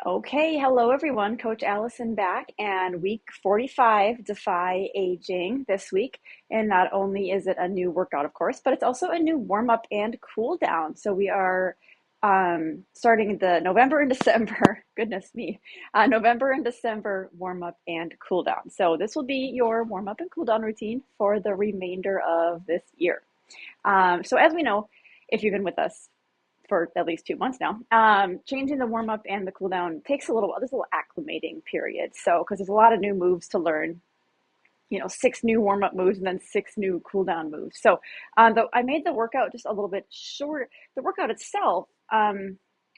Okay, hello everyone. Coach Allison back, and week 45, Defy Aging this week. And not only is it a new workout, of course, but it's also a new warm up and cool down. So we are starting the November and December, goodness me, November and December warm up and cool down. So this will be your warm up and cool down routine for the remainder of this year. So as we know, if you've been with us for at least 2 months now, changing the warm up and the cool down takes a little while. There's a little acclimating period. So, because there's a lot of new moves to learn, 6 new warm up moves and then 6 new cool down moves. So, I made the workout just a little bit shorter. The workout itself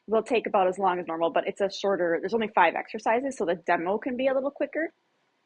will take about as long as normal, but it's a shorter, there's only 5 exercises, so the demo can be a little quicker.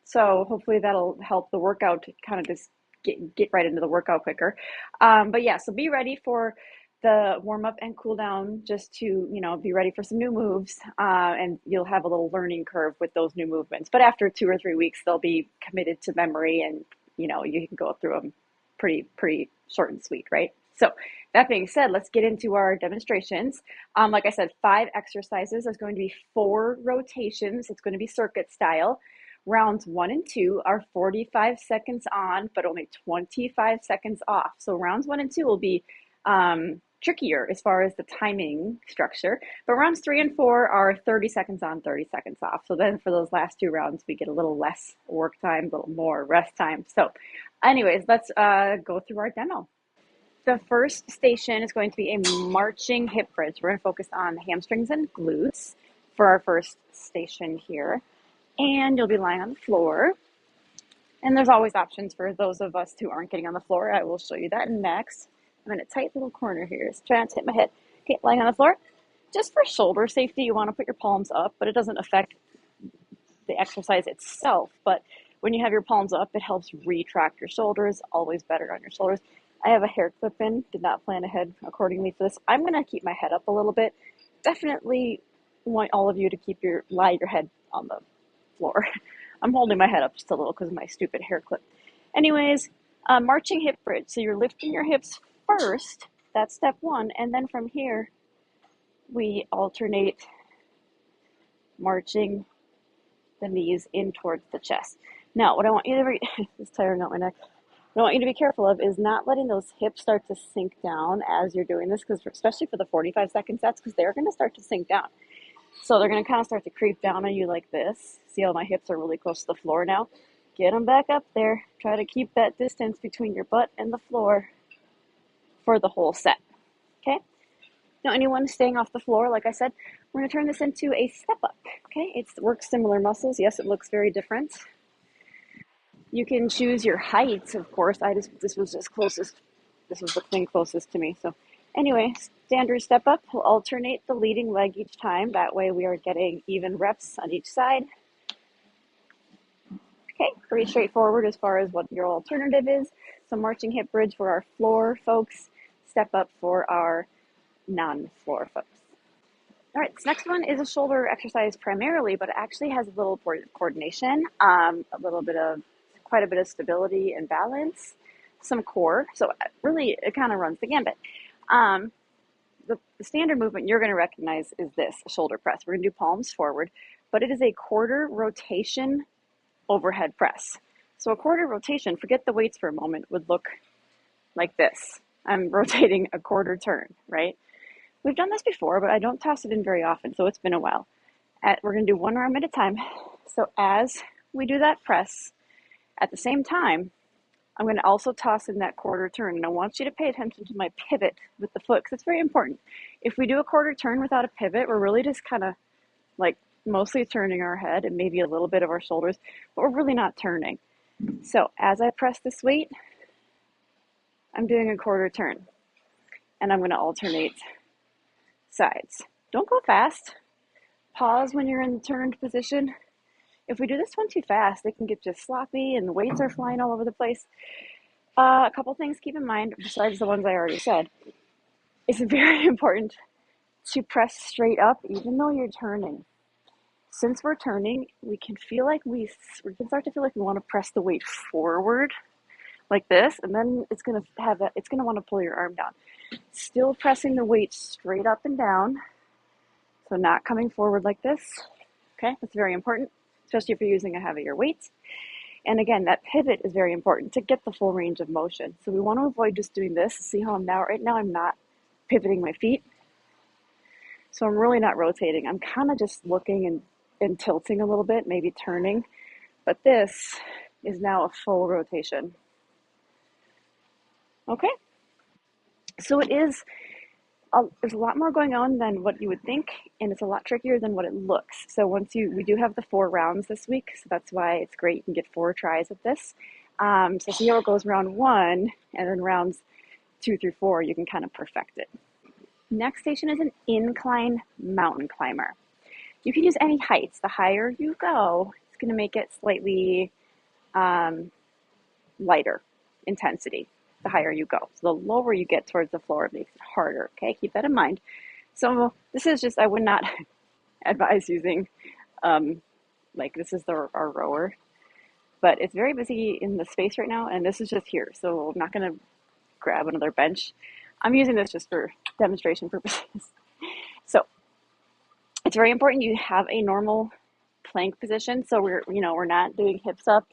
So, hopefully, that'll help the workout kind of just get right into the workout quicker. But yeah, so be ready for the warm up and cool down just to, be ready for some new moves. And you'll have a little learning curve with those new movements. But after 2 or 3 weeks, they'll be committed to memory and, you can go through them pretty short and sweet, right? So that being said, let's get into our demonstrations. Like I said, 5 exercises. There's going to be 4 rotations. It's going to be circuit style. Rounds 1 and 2 are 45 seconds on, but only 25 seconds off. So rounds 1 and 2 will be trickier as far as the timing structure, but rounds 3 and 4 are 30 seconds on, 30 seconds off. So then for those last 2 rounds, we get a little less work time, a little more rest time. So anyways, let's go through our demo. The first station is going to be a marching hip bridge. We're going to focus on the hamstrings and glutes for our first station here. And you'll be lying on the floor. And there's always options for those of us who aren't getting on the floor. I will show you that next. I'm in a tight little corner here. Just trying to hit my head. Okay, lying on the floor. Just for shoulder safety, you want to put your palms up, but it doesn't affect the exercise itself. But when you have your palms up, it helps retract your shoulders. Always better on your shoulders. I have a hair clip in. Did not plan ahead accordingly for this. I'm going to keep my head up a little bit. Definitely want all of you to lie your head on the floor. I'm holding my head up just a little because of my stupid hair clip. Anyways, marching hip bridge. So you're lifting your hips first. That's step 1. And then from here, we alternate marching the knees in towards the chest. Now, what I want you to it's tiring out my neck. What I want you to be careful of is not letting those hips start to sink down as you're doing this, because especially for the 45-second sets, because they're going to start to sink down. So they're going to kind of start to creep down on you like this. See how my hips are really close to the floor now? Get them back up there. Try to keep that distance between your butt and the floor for the whole set. Okay? Now, anyone staying off the floor, like I said, we're going to turn this into a step up. Okay? It works similar muscles. Yes, it looks very different. You can choose your height, of course. This was the thing closest to me. So anyway, standard step up. We'll alternate the leading leg each time. That way we are getting even reps on each side. Okay, pretty straightforward as far as what your alternative is. So marching hip bridge for our floor folks, step up for our non-floor folks. All right, this next one is a shoulder exercise primarily, but it actually has a little coordination, quite a bit of stability and balance, some core. So really, it kind of runs the gambit. The standard movement you're going to recognize is this, a shoulder press. We're going to do palms forward, but it is a quarter rotation overhead press. So a quarter rotation, forget the weights for a moment, would look like this. I'm rotating a quarter turn, right? We've done this before, but I don't toss it in very often, so it's been a while. We're going to do one arm at a time. So as we do that press, at the same time, I'm going to also toss in that quarter turn. And I want you to pay attention to my pivot with the foot, because it's very important. If we do a quarter turn without a pivot, we're really just kind of like mostly turning our head and maybe a little bit of our shoulders, but we're really not turning. So as I press this weight, I'm doing a quarter turn. And I'm going to alternate sides. Don't go fast. Pause when you're in the turned position. If we do this one too fast, it can get just sloppy and the weights are flying all over the place. A couple things keep in mind, besides the ones I already said. It's very important to press straight up even though you're turning. Since we're turning, we can start to feel like we want to press the weight forward like this, and then it's going to want to pull your arm down. Still pressing the weight straight up and down So not coming forward like this. Okay, that's very important, especially if you're using a heavier weight. And again, that pivot is very important to get the full range of motion. So we want to avoid just doing this. See how I'm now, right now I'm not pivoting my feet. So I'm really not rotating. I'm kind of just looking and tilting a little bit, maybe turning. But this is now a full rotation. Okay, so it is, there's a lot more going on than what you would think, and it's a lot trickier than what it looks. So we do have the 4 rounds this week, so that's why it's great. You can get 4 tries of this. So see how it goes round 1, and then rounds 2 through 4, you can kind of perfect it. Next station is an incline mountain climber. You can use any heights. The higher you go, it's going to make it slightly lighter intensity. The higher you go. So the lower you get towards the floor, it makes it harder. Okay, keep that in mind. So this is just, I would not advise using, like this is our rower, but it's very busy in the space right now, and this is just here. So I'm not going to grab another bench. I'm using this just for demonstration purposes. So it's very important you have a normal plank position. So we're not doing hips up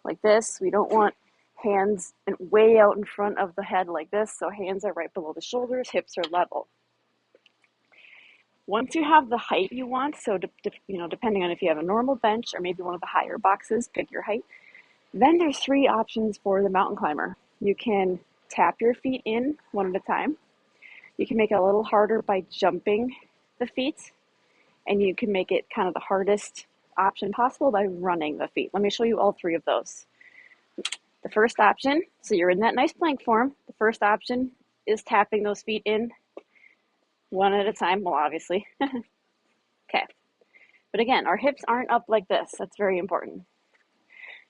like this. We don't want hands way out in front of the head like this. So hands are right below the shoulders, hips are level. Once you have the height you want, so depending on if you have a normal bench or maybe one of the higher boxes, pick your height. Then there's 3 options for the mountain climber. You can tap your feet in one at a time. You can make it a little harder by jumping the feet, and you can make it kind of the hardest option possible by running the feet. Let me show you all 3 of those. The first option, so you're in that nice plank form. The first option is tapping those feet in one at a time. Well, obviously. Okay. But again, our hips aren't up like this. That's very important.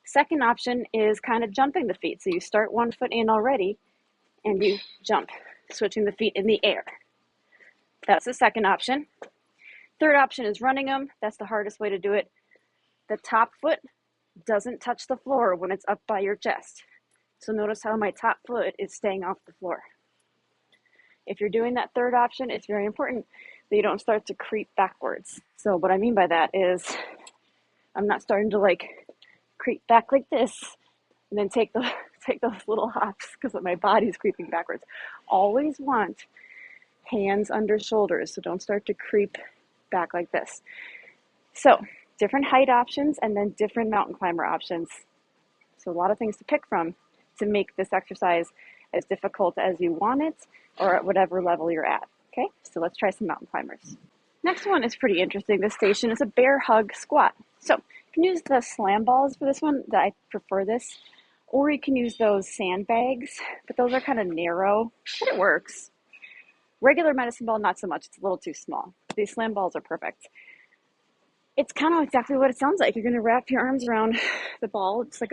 Second option is kind of jumping the feet. So you start one foot in already and you jump, switching the feet in the air. That's the second option. Third option is running them. That's the hardest way to do it. The top foot doesn't touch the floor when it's up by your chest. So notice how my top foot is staying off the floor. If you're doing that third option, it's very important that you don't start to creep backwards. So what I mean by that is I'm not starting to like creep back like this and then take those little hops because my body's creeping backwards. Always want hands under shoulders, so don't start to creep back like this. So different height options and then different mountain climber options. So a lot of things to pick from to make this exercise as difficult as you want it or at whatever level you're at. Okay, so let's try some mountain climbers. Next one is pretty interesting. This station is a bear hug squat. So you can use the slam balls for this one. I prefer this. Or you can use those sandbags, but those are kind of narrow, but it works. Regular medicine ball, not so much. It's a little too small. These slam balls are perfect. It's kind of exactly what it sounds like. You're going to wrap your arms around the ball. It's like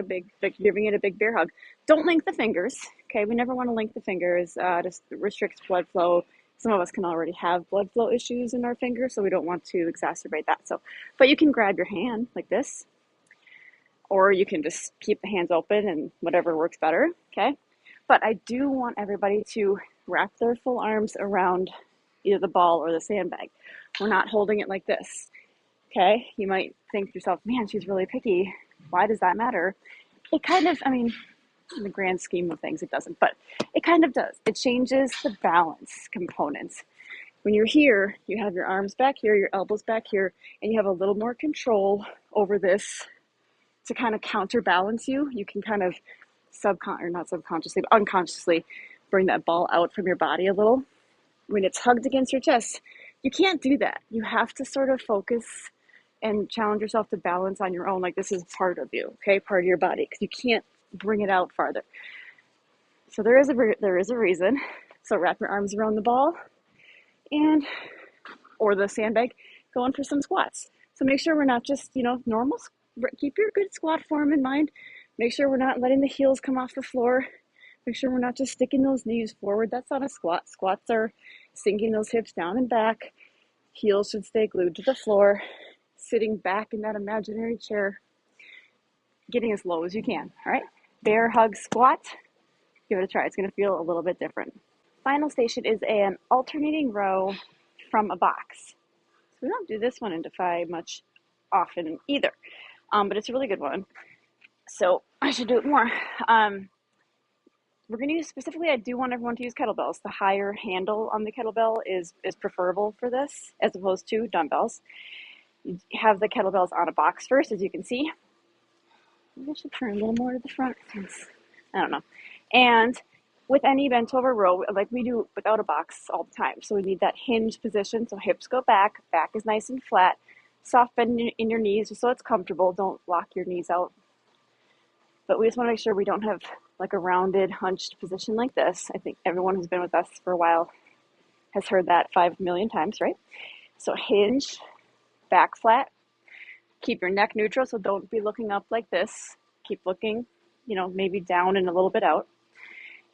giving it a big bear hug. Don't link the fingers. Okay, we never want to link the fingers. Just restricts blood flow. Some of us can already have blood flow issues in our fingers, so we don't want to exacerbate that. But you can grab your hand like this, or you can just keep the hands open and whatever works better. Okay, but I do want everybody to wrap their full arms around either the ball or the sandbag. We're not holding it like this. Okay, you might think to yourself, man, she's really picky. Why does that matter? It kind of, in the grand scheme of things, it doesn't, but it kind of does. It changes the balance components. When you're here, you have your arms back here, your elbows back here, and you have a little more control over this to kind of counterbalance you. You can kind of not subconsciously, but unconsciously bring that ball out from your body a little. When it's hugged against your chest, you can't do that. You have to sort of focus and challenge yourself to balance on your own, like this is part of you, okay, part of your body, because you can't bring it out farther. So there is a reason. So wrap your arms around the ball or the sandbag, going for some squats. So make sure we're not just, normal, keep your good squat form in mind. Make sure we're not letting the heels come off the floor. Make sure we're not just sticking those knees forward. That's not a squat. Squats are sinking those hips down and back. Heels should stay glued to the floor. Sitting back in that imaginary chair. Getting as low as you can. All right. Bear hug squat. Give it a try. It's going to feel a little bit different. Final station is an alternating row from a box. We don't do this one in Defy much often either, but it's a really good one. So I should do it more. We're going to use specifically, I do want everyone to use kettlebells. The higher handle on the kettlebell is preferable for this as opposed to dumbbells. You have the kettlebells on a box first, as you can see. Maybe I should turn a little more to the front since, I don't know. And with any bent over row, like we do without a box all the time. So we need that hinge position. So hips go back is nice and flat. Soft bend in your knees just so it's comfortable. Don't lock your knees out. But we just want to make sure we don't have like a rounded, hunched position like this. I think everyone who's been with us for a while has heard that 5 million times, right? So hinge, back flat. Keep your neck neutral, so don't be looking up like this. Keep looking, maybe down and a little bit out.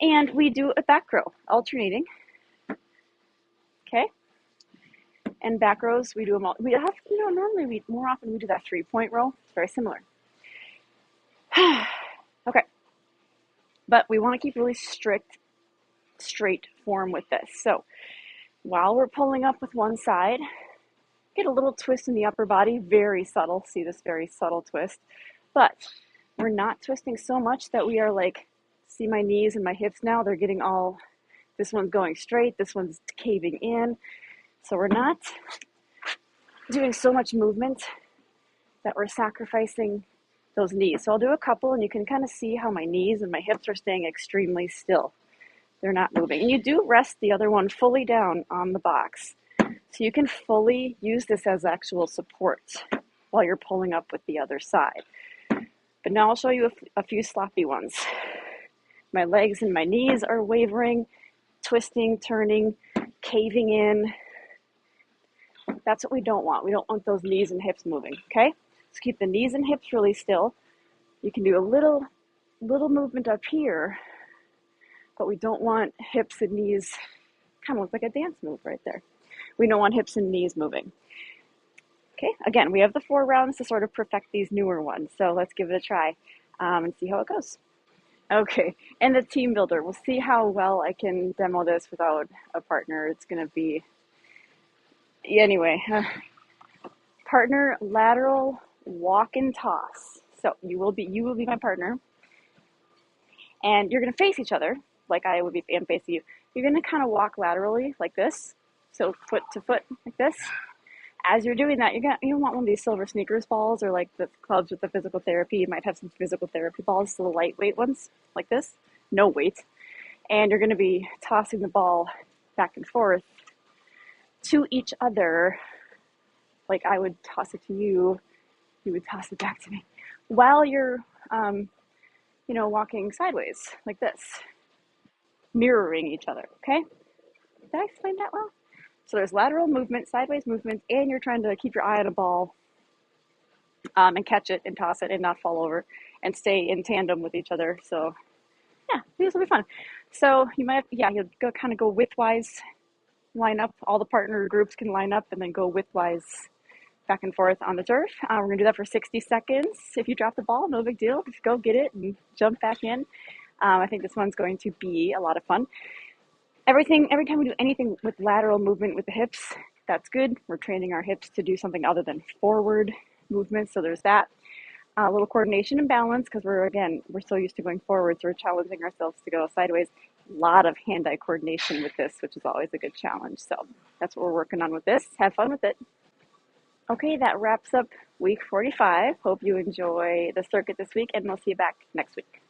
And we do a back row, alternating. Okay? And back rows, we do them all. We have, normally more often we do that 3-point row. It's very similar. Okay. But we want to keep really strict, straight form with this. So while we're pulling up with one side, get a little twist in the upper body, very subtle. See this very subtle twist. But we're not twisting so much that we are like, see my knees and my hips now? They're getting all, this one's going straight, this one's caving in. So we're not doing so much movement that we're sacrificing those knees. So I'll do a couple and you can kind of see how my knees and my hips are staying extremely still. They're not moving. And you do rest the other one fully down on the box. So you can fully use this as actual support while you're pulling up with the other side. But now I'll show you a few sloppy ones. My legs and my knees are wavering, twisting, turning, caving in. That's what we don't want. We don't want those knees and hips moving, okay? So keep the knees and hips really still. You can do a little movement up here, but we don't want hips and knees, kind of look like a dance move right there. We don't want hips and knees moving. Okay, again, we have the 4 rounds to sort of perfect these newer ones. So let's give it a try and see how it goes. Okay, and the team builder. We'll see how well I can demo this without a partner. It's going to be, anyway, partner lateral walk and toss. So you will be my partner, and you're going to face each other like I am facing you. You're going to kind of walk laterally like this. So foot to foot like this. As you're doing that, you don't want one of these silver sneakers balls or like the clubs with the physical therapy. You might have some physical therapy balls, the lightweight ones like this, no weight. And you're going to be tossing the ball back and forth to each other. Like I would toss it to you, you would toss it back to me. While you're, walking sideways like this, mirroring each other, okay? Did I explain that well? So there's lateral movement, sideways movement, and you're trying to keep your eye on a ball and catch it and toss it and not fall over and stay in tandem with each other. So yeah, these will be fun. So you might, you'll go widthwise, line up. All the partner groups can line up and then go widthwise back and forth on the turf. We're going to do that for 60 seconds. If you drop the ball, no big deal. Just go get it and jump back in. I think this one's going to be a lot of fun. Every time we do anything with lateral movement with the hips, that's good. We're training our hips to do something other than forward movement. So there's that. A little coordination and balance because we're so used to going forward. So we're challenging ourselves to go sideways. A lot of hand-eye coordination with this, which is always a good challenge. So that's what we're working on with this. Have fun with it. Okay, that wraps up week 45. Hope you enjoy the circuit this week, and we'll see you back next week.